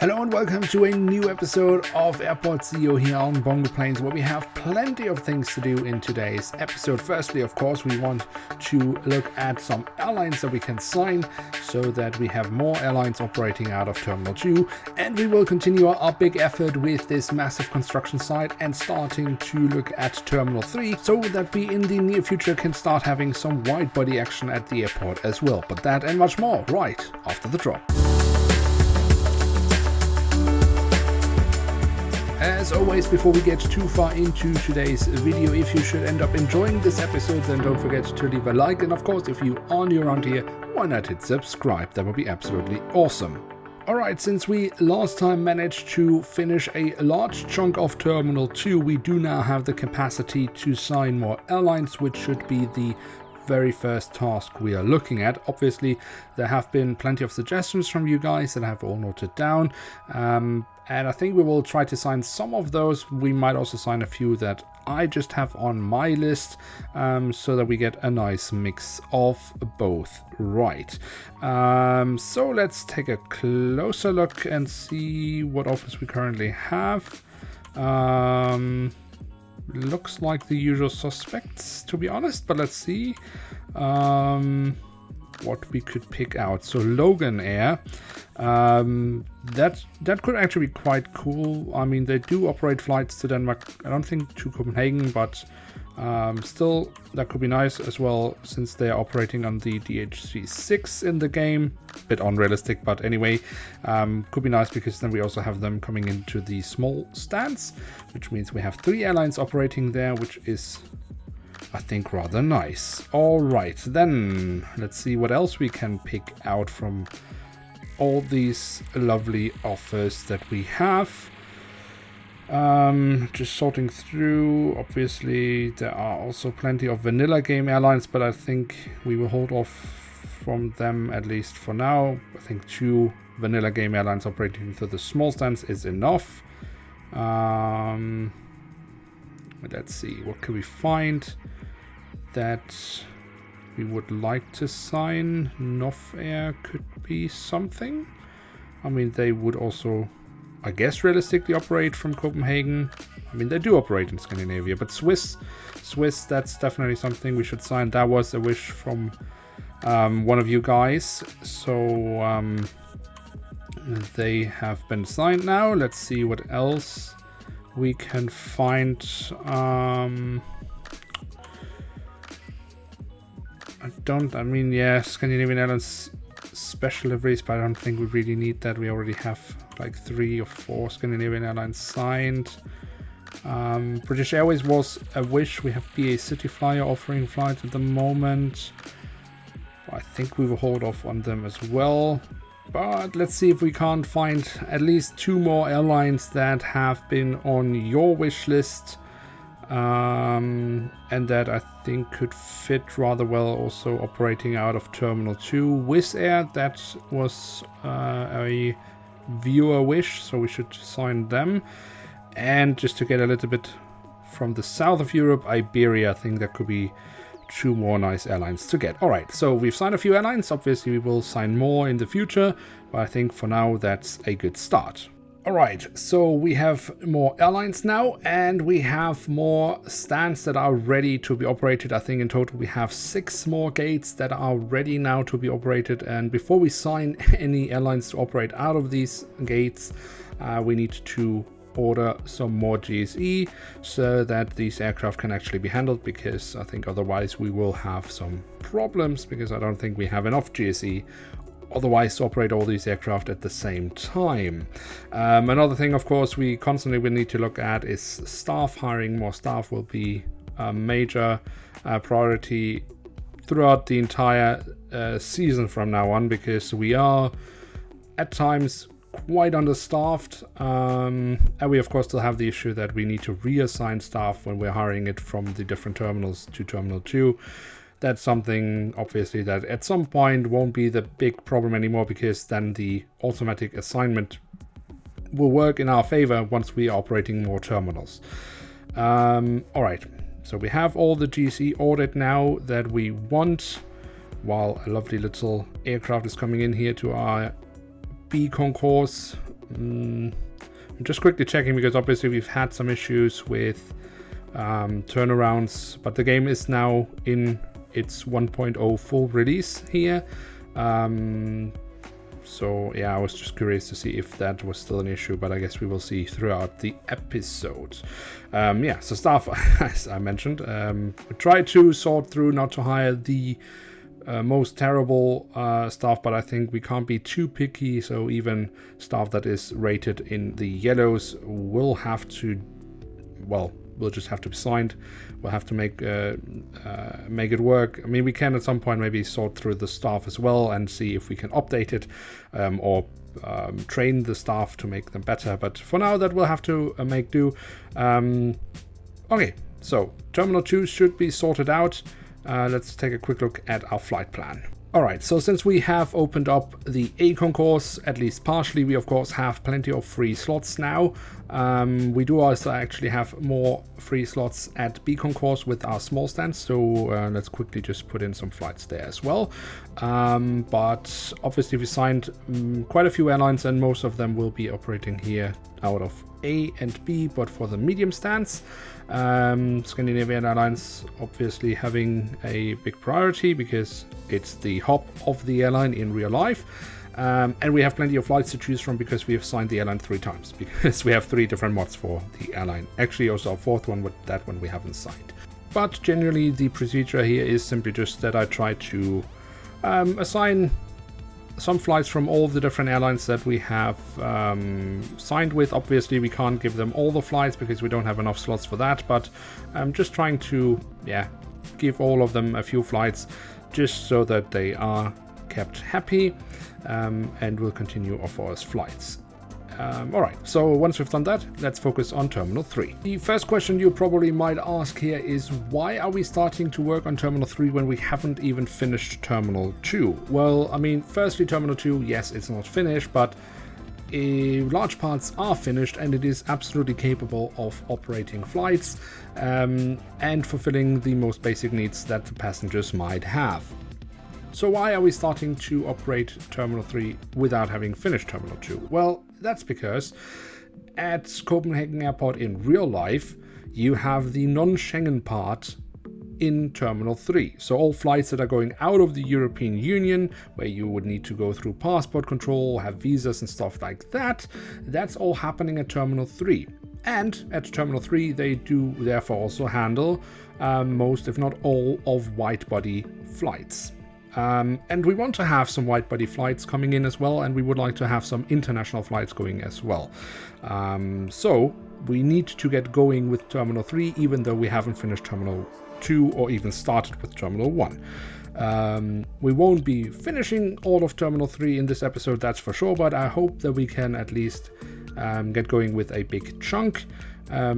Hello and welcome to a new episode of airportceo here on BongoPlanes, where we have plenty of things to do in today's episode. Firstly, of course, we want to look at some airlines that we can sign so that we have more airlines operating out of Terminal 2, and we will continue our big effort with this massive construction site and starting to look at Terminal 3 so that we in the near future can start having some wide body action at the airport as well. But that and much more right after the drop. As always, before we get too far into today's video, if you should end up enjoying this episode, then don't forget to leave a like, and of course, if you are new around here, why not hit subscribe? That would be absolutely awesome. Alright, since we last time managed to finish a large chunk of Terminal 2, we do now have the capacity to sign more airlines, which should be the very first task we are looking at. Obviously, there have been plenty of suggestions from you guys that I have all noted down, and I think we will try to sign some of those. We might also sign a few that I just have on my list, so that we get a nice mix of both. Right, so let's take a closer look and see what offers we currently have. Looks like the usual suspects, to be honest, but let's see what we could pick out. So Logan Air, that could actually be quite cool. I mean, they do operate flights to Denmark. I don't think to Copenhagen, but still that could be nice as well, since they are operating on the DHC6 in the game. Bit unrealistic, but anyway, could be nice because then we also have them coming into the small stands, which means we have 3 airlines operating there, which is, I think, rather nice. All right, then let's see what else we can pick out from all these lovely offers that we have. Just sorting through. Obviously, there are also plenty of vanilla game airlines, but I think we will hold off from them at least for now. I think 2 vanilla game airlines operating through the small stands is enough. Let's see, what can we find that we would like to sign? North Air could be something. I mean, they would also, I guess, realistically operate from Copenhagen. I mean, they do operate in Scandinavia, but Swiss, that's definitely something we should sign. That was a wish from one of you guys, so they have been signed now. Let's see what else we can find. Scandinavian Airlines special liveries, but I don't think we really need that. We already have like 3 or 4 Scandinavian Airlines signed. British Airways was a wish. We have BA City Flyer offering flights at the moment. I think we will hold off on them as well. But let's see if we can't find at least 2 more airlines that have been on your wish list, and that I think could fit rather well, also operating out of Terminal 2. Wizz Air, that was a viewer wish, so we should sign them. And just to get a little bit from the south of Europe, Iberia, I think that could be 2 more nice airlines to get. Alright, so we've signed a few airlines. Obviously we will sign more in the future, but I think for now that's a good start. Alright, so we have more airlines now, and we have more stands that are ready to be operated. I think in total we have 6 more gates that are ready now to be operated, and before we sign any airlines to operate out of these gates, we need to order some more GSE so that these aircraft can actually be handled, because I think otherwise we will have some problems, because I don't think we have enough GSE otherwise to operate all these aircraft at the same time. Another thing, of course, we constantly will need to look at is staff. Hiring more staff will be a major priority throughout the entire season from now on, because we are at times quite understaffed, and we of course still have the issue that we need to reassign staff when we're hiring it from the different terminals to Terminal 2. That's something obviously that at some point won't be the big problem anymore, because then the automatic assignment will work in our favor once we are operating more terminals. Alright, so we have all the GC ordered now that we want, while a lovely little aircraft is coming in here to our B concourse I'm just quickly checking because obviously we've had some issues with turnarounds, but the game is now in its 1.0 full release here. So yeah, I was just curious to see if that was still an issue, but I guess we will see throughout the episode. Yeah, so staff, as I mentioned, we tried to sort through not to hire the most terrible staff, but I think we can't be too picky, so even staff that is rated in the yellows will have to, well, we'll just have to be signed. We'll have to make it work. I mean, we can at some point maybe sort through the staff as well and see if we can update it or train the staff to make them better. But for now, that we'll have to make do. Okay, so Terminal 2 should be sorted out. Let's take a quick look at our flight plan. Alright, so since we have opened up the A concourse, at least partially, we of course have plenty of free slots now. We do also actually have more free slots at B concourse with our small stands, so let's quickly just put in some flights there as well. But obviously we signed quite a few airlines, and most of them will be operating here out of A and B, but for the medium stands. Scandinavian Airlines obviously having a big priority because it's the hub of the airline in real life, and we have plenty of flights to choose from because we have signed the airline 3 times, because we have 3 different mods for the airline. Actually also a 4th one, but that one we haven't signed. But generally the procedure here is simply just that I try to assign some flights from all the different airlines that we have signed with. Obviously we can't give them all the flights because we don't have enough slots for that, but I'm just trying to give all of them a few flights just so that they are kept happy and will continue offer us flights. Alright, so once we've done that, let's focus on Terminal 3. The first question you probably might ask here is, why are we starting to work on Terminal 3 when we haven't even finished Terminal 2? Well, I mean, firstly, Terminal 2, yes, it's not finished, but large parts are finished and it is absolutely capable of operating flights and fulfilling the most basic needs that the passengers might have. So why are we starting to operate Terminal 3 without having finished Terminal 2? Well, that's because at Copenhagen Airport in real life, you have the non-Schengen part in Terminal 3. So all flights that are going out of the European Union, where you would need to go through passport control, have visas and stuff like that, that's all happening at Terminal 3. And at Terminal 3, they do therefore also handle most, if not all, of wide-body flights. And we want to have some wide-body flights coming in as well, and we would like to have some international flights going as well. So we need to get going with Terminal 3, even though we haven't finished Terminal 2 or even started with Terminal 1. We won't be finishing all of Terminal 3 in this episode, that's for sure, but I hope that we can at least get going with a big chunk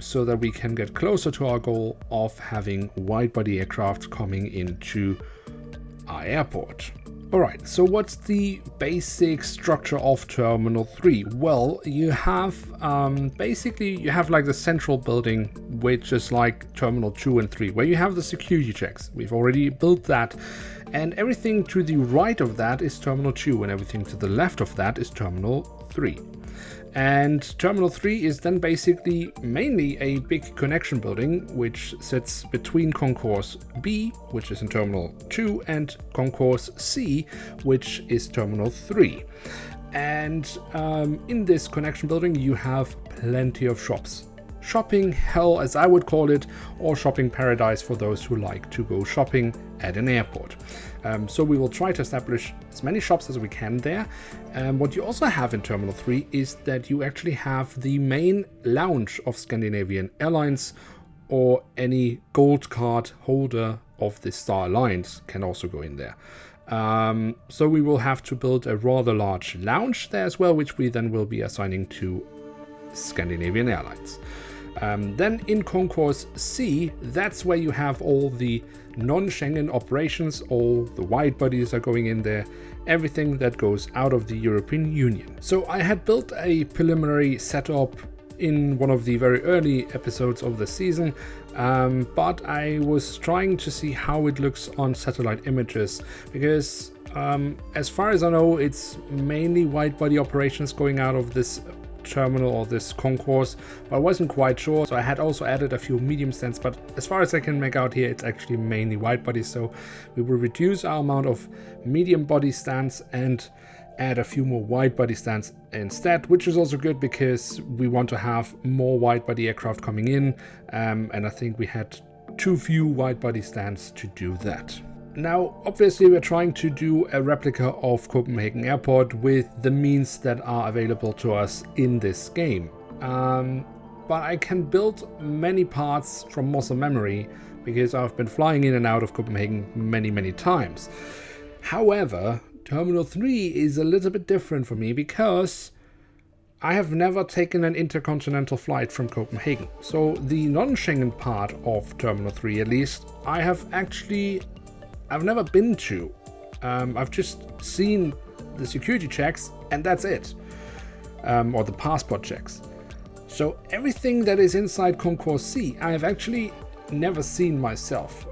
so that we can get closer to our goal of having wide-body aircraft coming into our airport. Alright, so what's the basic structure of Terminal 3? Well, you have basically you have like the central building, which is like Terminal 2 and 3, where you have the security checks. We've already built that, and everything to the right of that is Terminal 2, and everything to the left of that is Terminal 3. And Terminal 3 is then basically mainly a big connection building which sits between Concourse B, which is in Terminal 2, and Concourse C, which is Terminal 3. And in this connection building you have plenty of shops. Shopping hell, as I would call it, or shopping paradise for those who like to go shopping at an airport. So we will try to establish as many shops as we can there. What you also have in Terminal 3 is that you actually have the main lounge of Scandinavian Airlines, or any gold card holder of the Star Alliance can also go in there. So we will have to build a rather large lounge there as well, which we then will be assigning to Scandinavian Airlines. Then in Concourse C, that's where you have all the non-Schengen operations, all the wide bodies are going in there, everything that goes out of the European Union. So I had built a preliminary setup in one of the very early episodes of the season, but I was trying to see how it looks on satellite images, because As far as I know, it's mainly wide-body operations going out of this terminal or this concourse, but I wasn't quite sure, so I had also added a few medium stands, but as far as I can make out here, it's actually mainly wide body. So we will reduce our amount of medium body stands and add a few more wide body stands instead, which is also good because we want to have more wide body aircraft coming in, and I think we had too few wide body stands to do that. Now, obviously, we're trying to do a replica of Copenhagen Airport with the means that are available to us in this game. But I can build many parts from muscle memory because I've been flying in and out of Copenhagen many times. However, Terminal 3 is a little bit different for me because I have never taken an intercontinental flight from Copenhagen. So the non-Schengen part of Terminal 3, at least, I've never been to. I've just seen the security checks and that's it. Or the passport checks. So everything that is inside Concourse C, I have actually never seen myself.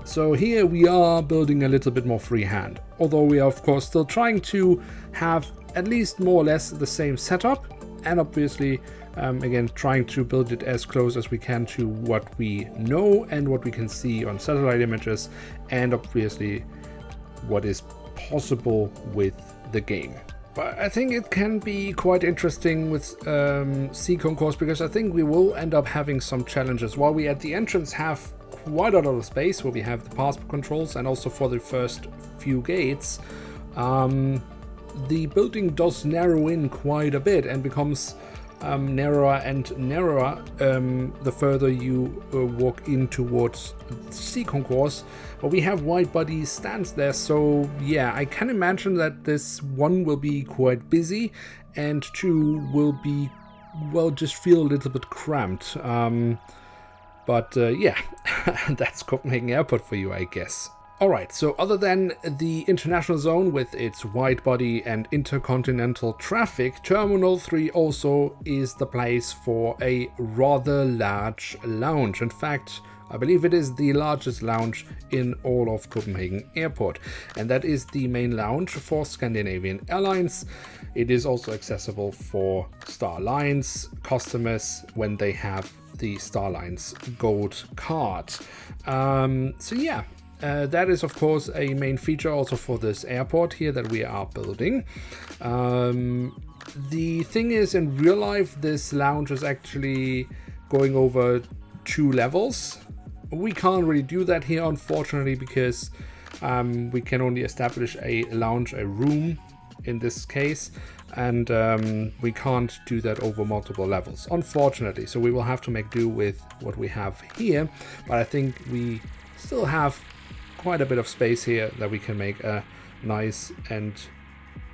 So here we are building a little bit more freehand. Although we are of course still trying to have at least more or less the same setup. And obviously, again, trying to build it as close as we can to what we know and what we can see on satellite images, and obviously what is possible with the game. But I think it can be quite interesting with C Concourse because I think we will end up having some challenges. While we at the entrance have quite a lot of space where we have the passport controls and also for the first few gates, the building does narrow in quite a bit and becomes narrower and narrower the further you walk in towards C Concourse. But we have wide body stands there, so yeah, I can imagine that this one will be quite busy and 2 will be, well, just feel a little bit cramped. But yeah, that's Copenhagen Airport for you, I guess. Alright, so other than the international zone with its wide body and intercontinental traffic, Terminal 3 also is the place for a rather large lounge. In fact, I believe it is the largest lounge in all of Copenhagen Airport, and that is the main lounge for Scandinavian Airlines. It is also accessible for Star Alliance customers when they have the Star Alliance Gold card. So yeah. That is of course a main feature also for this airport here that we are building. The thing is, in real life this lounge is actually going over 2 levels. We can't really do that here unfortunately because we can only establish a lounge, a room in this case, and we can't do that over multiple levels unfortunately, so we will have to make do with what we have here. But I think we still have quite a bit of space here that we can make a nice and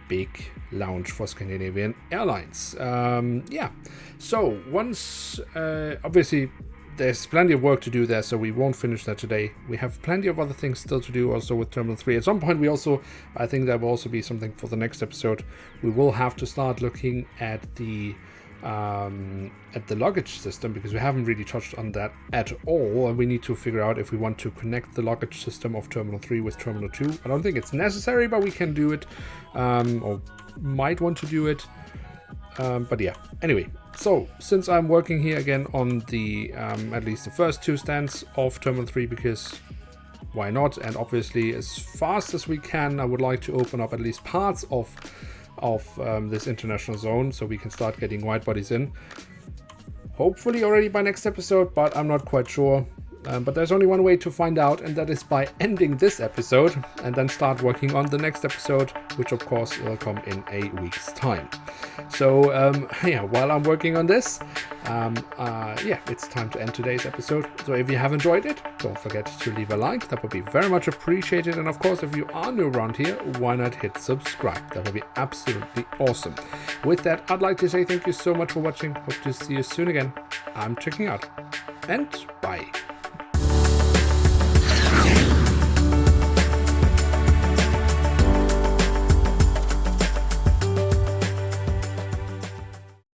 big lounge for Scandinavian Airlines. Yeah, so once obviously there's plenty of work to do there, so we won't finish that today. We have plenty of other things still to do also with Terminal 3. At some point we also, I think that will also be something for the next episode, we will have to start looking at the luggage system, because we haven't really touched on that at all, and we need to figure out if we want to connect the luggage system of Terminal 3 with Terminal 2. I don't think it's necessary, but we can do it, or might want to do it. But yeah, anyway, so since I'm working here again on the at least the first 2 stands of Terminal 3, because why not, and obviously as fast as we can, I would like to open up at least parts of this international zone so we can start getting wide bodies in. Hopefully already by next episode, but I'm not quite sure. But there's only one way to find out, and that is by ending this episode and then start working on the next episode, which of course will come in a week's time. So yeah, while I'm working on this, yeah, it's time to end today's episode. So if you have enjoyed it, don't forget to leave a like. That would be very much appreciated. And of course, if you are new around here, why not hit subscribe? That would be absolutely awesome. With that, I'd like to say thank you so much for watching. Hope to see you soon again. I'm checking out, and bye.